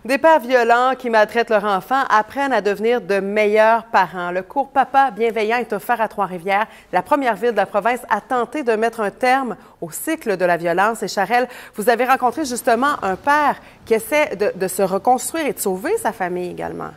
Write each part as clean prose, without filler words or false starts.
Des pères violents qui maltraitent leurs enfants apprennent à devenir de meilleurs parents. Le cours Papa bienveillant est offert à Trois-Rivières. La première ville de la province a tenté de mettre un terme au cycle de la violence. Et Charelle, vous avez rencontré justement un père qui essaie de se reconstruire et de sauver sa famille également.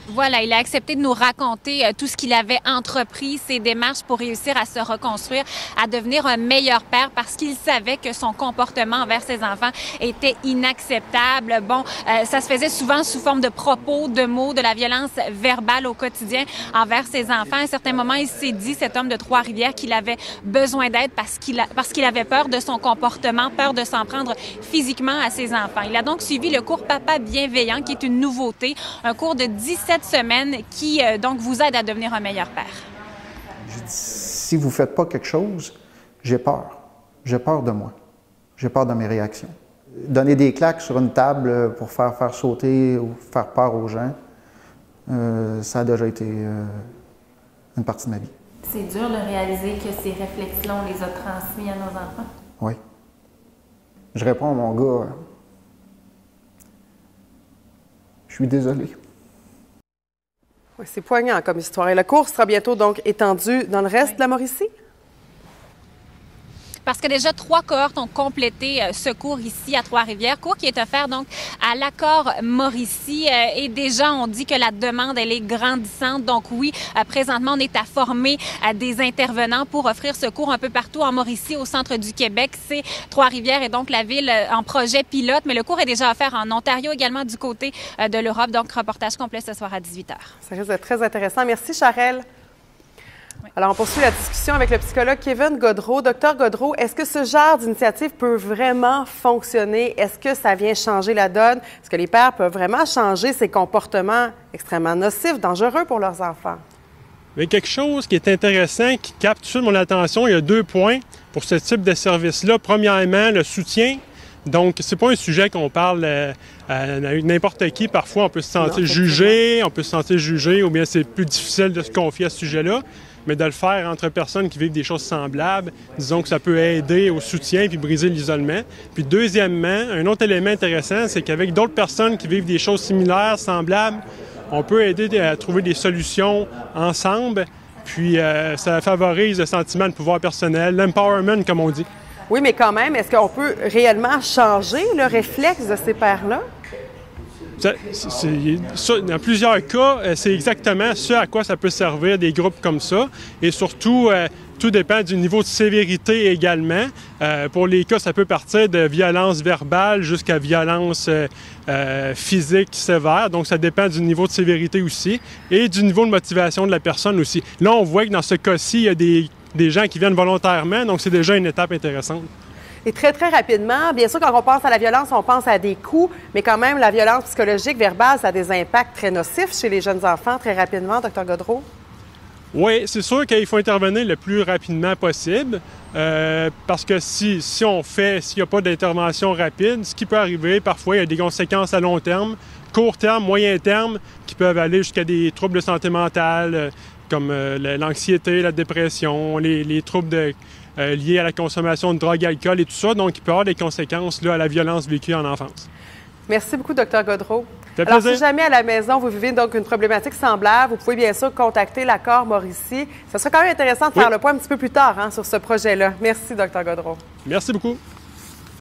Voilà, il a accepté de nous raconter tout ce qu'il avait entrepris, ses démarches pour réussir à se reconstruire, à devenir un meilleur père parce qu'il savait que son comportement envers ses enfants était inacceptable. Bon, ça se faisait souvent sous forme de propos, de mots, de la violence verbale au quotidien envers ses enfants. À un certain moment, il s'est dit, cet homme de Trois-Rivières, qu'il avait besoin d'aide parce qu'il avait peur de son comportement, peur de s'en prendre physiquement à ses enfants. Il a donc suivi le cours Papa bienveillant, qui est une nouveauté, un cours de 17 semaines qui donc vous aide à devenir un meilleur père. Je dis, si vous ne faites pas quelque chose, j'ai peur. J'ai peur de moi. J'ai peur de mes réactions. Donner des claques sur une table pour faire sauter ou faire peur aux gens, ça a déjà été une partie de ma vie. C'est dur de réaliser que ces réflexes-là, on les a transmis à nos enfants? Oui. Je réponds à mon gars, je suis désolé. Oui, c'est poignant comme histoire. Et le cours sera bientôt donc étendu dans le reste de la Mauricie? Parce que déjà 3 cohortes ont complété ce cours ici à Trois-Rivières, cours qui est offert donc à l'accord Mauricie. Et déjà, on dit que la demande, elle est grandissante. Donc oui, présentement, on est à former des intervenants pour offrir ce cours un peu partout en Mauricie, au centre du Québec. C'est Trois-Rivières et donc la ville en projet pilote. Mais le cours est déjà offert en Ontario, également du côté de l'Europe. Donc, reportage complet ce soir à 18h. Ça risque d'être très intéressant. Merci, Charelle. Alors, on poursuit la discussion avec le psychologue Kevin Gaudreault. Docteur Gaudreault, est-ce que ce genre d'initiative peut vraiment fonctionner? Est-ce que ça vient changer la donne? Est-ce que les pères peuvent vraiment changer ces comportements extrêmement nocifs, dangereux pour leurs enfants? Mais quelque chose qui est intéressant, qui capte tout de suite mon attention, il y a 2 points pour ce type de service-là. Premièrement, le soutien. Donc, c'est pas un sujet qu'on parle à n'importe qui. Parfois, on peut se sentir jugé, ou bien c'est plus difficile de se confier à ce sujet-là. Mais de le faire entre personnes qui vivent des choses semblables, disons que ça peut aider au soutien puis briser l'isolement. Puis deuxièmement, un autre élément intéressant, c'est qu'avec d'autres personnes qui vivent des choses similaires, semblables, on peut aider à trouver des solutions ensemble. Puis ça favorise le sentiment de pouvoir personnel, l'empowerment, comme on dit. Oui, mais quand même, est-ce qu'on peut réellement changer le réflexe de ces pères-là? Dans plusieurs cas, c'est exactement ce à quoi ça peut servir des groupes comme ça. Et surtout, tout dépend du niveau de sévérité également. Pour les cas, ça peut partir de violence verbale jusqu'à violence physique sévère. Donc, ça dépend du niveau de sévérité aussi et du niveau de motivation de la personne aussi. Là, on voit que dans ce cas-ci, il y a des gens qui viennent volontairement. Donc, c'est déjà une étape intéressante. Et très, très rapidement, bien sûr, quand on pense à la violence, on pense à des coups, mais quand même, la violence psychologique, verbale, ça a des impacts très nocifs chez les jeunes enfants, très rapidement, Dr. Gaudreault. Oui, c'est sûr qu'il faut intervenir le plus rapidement possible, parce que s'il n'y a pas d'intervention rapide, ce qui peut arriver, parfois, il y a des conséquences à long terme, court terme, moyen terme, qui peuvent aller jusqu'à des troubles de santé mentale, comme l'anxiété, la dépression, les troubles liés à la consommation de drogue, alcool et tout ça. Donc, il peut y avoir des conséquences là, à la violence vécue en enfance. Merci beaucoup, Dr. Gaudreault. Alors, si jamais à la maison, vous vivez donc une problématique semblable, vous pouvez bien sûr contacter l'accord Mauricie. Ça serait quand même intéressant de faire le point un petit peu plus tard sur ce projet-là. Merci, Dr. Gaudreault. Merci beaucoup.